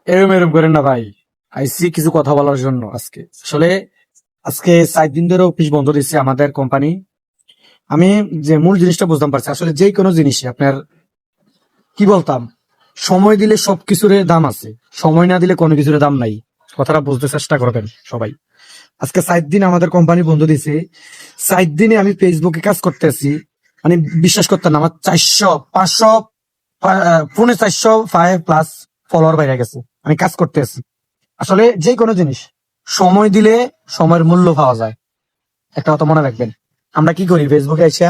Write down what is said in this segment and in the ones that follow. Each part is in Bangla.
এরম এরম করেন না ভাই। আইসি কিছু কথা বলার জন্য আজকে। আসলে আজকে 4 দিন ধরে অফিস বন্ধ দিচ্ছে আমাদের কোম্পানি। আমি যে মূল জিনিসটা বুঝতে পারছি, আসলে যে কোনো জিনিসই আপনার কি বলতাম, সময় দিলে সবকিছুর দাম আছে, সময় না দিলে কোনো কিছুর দাম নাই। কথাটা বুঝতে চেষ্টা করবেন সবাই। আজকে 4 দিন আমাদের কোম্পানি বন্ধ দিছে। 4 দিনে আমি ফেসবুকে কাজ করতেছি, মানে বিশ্বাস করতেন না, আমার 400 500 405+ ফলোয়ার বাইরে গেছে। আমি কাজ করতে আছি। আসলে যে কোনো জিনিস সময় দিলে সময়ের মূল্য পাওয়া যায়। একটা কথা মনে রাখবেন। আমরা কি করি, ফেসবুকে এসে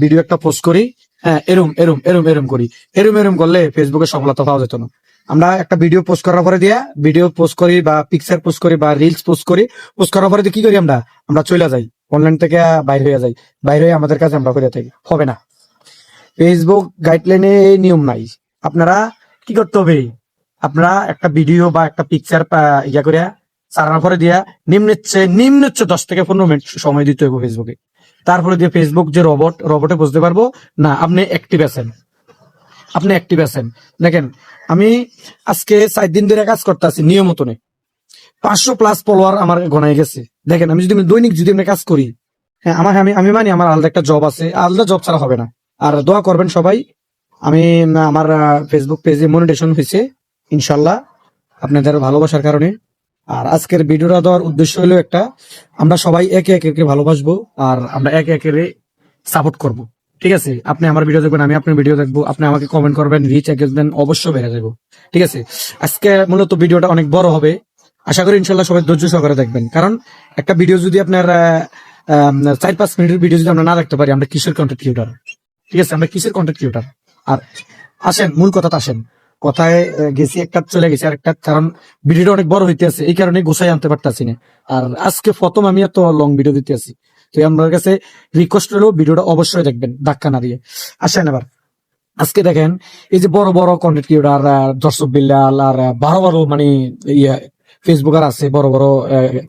ভিডিও একটা পোস্ট করি, হ্যাঁ এরম এরম এরম এরম করি, এরম এরম করলে ফেসবুকে সফলতা পাওয়া যেত না। আমরা একটা ভিডিও পোস্ট করার পরে দিয়া ভিডিও পোস্ট করি বা পিকচার পোস্ট করি বা রিলস পোস্ট করি, পোস্ট করার পরে দিয়ে কি করি, আমরা আমরা চলে যাই, অনলাইন থেকে বাইরে হয়ে যাই, বাইরে হয়ে আমাদের কাছে আমরা করে থাকি। হবে না, ফেসবুক গাইডলাইনে এই নিয়ম নাই। আপনারা কি করতে হবে, আপনারা একটা ভিডিও বা একটা পিকচার ইয়া করে সারানোর পরে দিয়া নিম্ন 10 থেকে 15 মিনিট সময় দিতে হবে ফেসবুকে। তারপরে দিয়ে ফেসবুক যে রবটে বুঝতে পারবো না আপনি অ্যাক্টিভ আছেন, আপনি অ্যাক্টিভ আছেন। দেখেন, আমি আজকে 4 দিন ধরে কাজ করতে আছি নিয়মিত, 500+ ফলোয়ার আমার গনাই গেছে। দেখেন, আমি যদি দৈনিক যদি আমি কাজ করি, হ্যাঁ আমার আমি আমি মানি আমার আলাদা একটা জব আছে, আলাদা জব ছাড়া হবে না। আর দোয়া করবেন সবাই। আমি আমার ফেসবুক পেজে মনিটেশন হয়েছে ইনশাল্লাহ, আপনাদের ভালোবাসার কারণে। আর আজকের ভিডিওটা দেওয়ার উদ্দেশ্য হলো একটা, আমরা সবাই একে একে ভালোবাসবো, আর আমরা একে একে সাপোর্ট করব। ঠিক আছে, আপনি আমার ভিডিও দেখবেন, আমি আপনার ভিডিও দেখবো, আপনি আমাকে কমেন্ট করবেন, রিচ এঙ্গেজমেন্ট অবশ্যই বেড়ে যাবো। ঠিক আছে, আজকে মূলত ভিডিওটা অনেক বড় হবে। আশা করি ইনশাল্লাহ সবাই ধৈর্য সহকারে দেখবেন, কারণ একটা ভিডিও যদি আপনার 4-5 মিনিটের ভিডিও যদি আমরা না দেখতে পারি, আমরা কিসের কন্টেন্ট ক্রিয়েটর? ঠিক আছে, আমরা কিসের কন্টেন্ট ক্রিয়েটর? আর আসেন মূল কথাটা আসেন, কথায় গেছি একটা চলে গেছি আরেকটা, কারণ ভিডিওটা অনেক বড় হইতে আছে, এই কারণে গোছাই আনতে পারতাছি না। আর আজকে প্রথম আমি এত লং ভিডিও দিতে আছি, তো আমার কাছে রিকোয়েস্ট হলো ভিডিওটা অবশ্যই দেখবেন ধাক্কা না দিয়ে। আসেন এবার, আজকে দেখেন এই যে বড় বড় কন্টেন্ট ক্রিয়েটর, দর্শক বিল্লাল আর বারো বারো মানে ইয়ে ফেসবুকার আছে, বড় বড়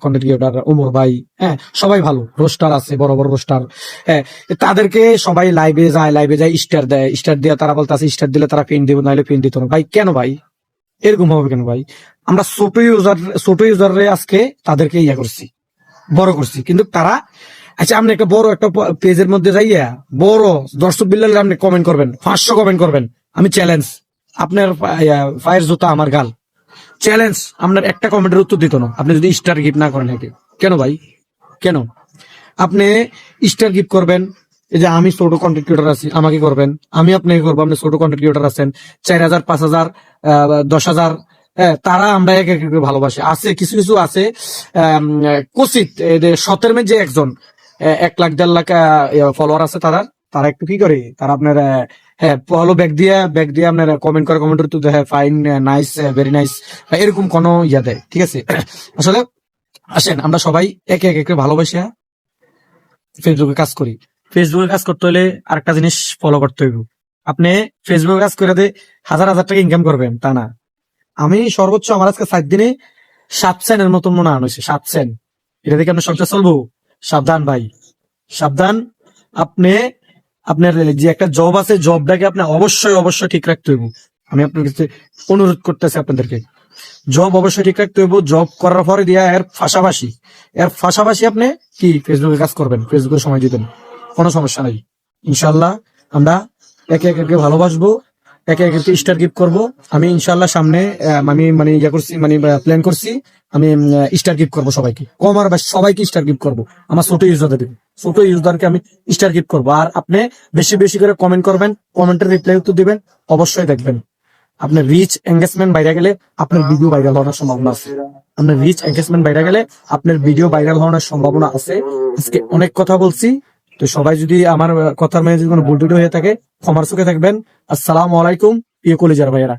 কন্টেন্ট ক্রিয়েটর, ওমর ভাই, হ্যাঁ সবাই ভালো, রোস্টার আছে, বড় বড় রোস্টার, হ্যাঁ তাদেরকে সবাই লাইভে যায়, স্টার দেয়, স্টার দিয়ে তারা বলতে আছে স্টার দিলে তারা পিন দিব, নাহলে পিন দিত না। ভাই কেন ভাই এরকম হবে কেন ভাই? আমরা ছোট ইউজারে আজকে তাদেরকে ইয়া করছি, বড় করছি, কিন্তু তারা, আচ্ছা আপনি একটা বড় একটা পেজের মধ্যে যাইয়া বড় দর্শক বিল্লাল আপনি কমেন্ট করবেন, 500 কমেন্ট করবেন, আমি চ্যালেঞ্জ, আপনার ফায়ার জুতা আমার গাল, চ্যালেঞ্জ, আপনার একটা কমেন্টের উত্তর দিত না আপনি যদি স্টার গিফট না করেন। একে কেন ভাই, কেন? আপনি স্টার গিফট করবেন, এই যে আমি ছোট কন্টেন্ট ক্রিয়েটর আছি, আমাকে করবেন, আমি আপনাকে করবো, আপনি ছোট কন্টেন্ট ক্রিয়েটর আছেন, 4,000 5,000 10,000, তারা আমরা এক এক করে ভালোবাসি। আছে কিছু কিছু আছে কুচিত, শতের মধ্যে যে একজন 1 লাখ 1.5 লাখ ফলোয়ার আছে, তারা তারা একটু কি করে, তারা আপনার হ্যাঁ ফলো ব্যাক দিয়ে আপনার কমেন্ট করে, কমেন্টের তো হ্যাঁ ফাইন, নাইস, ভেরি নাইস, এরকম কোনো ইয়া দেয়। ঠিক আছে, আসলে আসেন আমরা সবাই একে একে ভালোবাসা ফেসবুকে কাজ করি। ফেসবুকে কাজ করতে হলে আরেকটা জিনিস ফলো করতে হইব। আপনি ফেসবুকে কাজ করে হাজার হাজার টাকা ইনকাম করবেন তা না। আমি সর্বোচ্চ আমার আজকে 4 দিনে 7 সেন্টের মতন মনে হয়েছে, 7 সেন্ট। এটা থেকে আপনার সংসার চলবো? সাবধান ভাই, সাবধান। আপনি আপনার যে একটা জব আছে, জবটাকে আপনি অবশ্যই অবশ্যই ঠিক রাখতে হইব। আমি আপনার কাছে অনুরোধ করতেছি আপনাদেরকে, জব অবশ্যই ঠিক রাখতে হইব। জব করার পরে দিয়া এর পাশাপাশি আপনি কি ফেসবুকে কাজ করবেন, ফেসবুকে সময় দিবেন, কোনো সমস্যা নাই। ইনশাল্লাহ আমরা একে একে ভালোবাসবো, একে একে স্টার গিফট করবো। আমি ইনশাল্লাহ সামনে আমি মানে ইয়া করছি, মানে প্ল্যান করছি, আমি স্টার গিফট করবো সবাইকে, কম আর বেশি সবাইকে স্টার গিফট করবো। আমার ছোট ইউজারকে আমি স্টার গিফট করবো। আর আপনি বেশি বেশি করে কমেন্ট করবেন, কমেন্টের রিপ্লাই উত্তর দিবেন, অবশ্যই দেখবেন। আপনার রিচ এঙ্গেজমেন্ট বাইরে গেলে আপনার ভিডিও ভাইরাল হওয়ার সম্ভাবনা আছে। আপনার রিচ এঙ্গেজমেন্ট বাইরে গেলে আপনার ভিডিও ভাইরাল হওয়ার সম্ভাবনা আছে। আজকে অনেক কথা বলছি, তো সবাই যদি আমার কথার মাঝে যদি কোনো ভুল টুটি হয়ে থাকে ক্ষমার চোখে থাকবেন। আসসালামু আলাইকুম প্রিয় কলিজার ভাইয়েরা।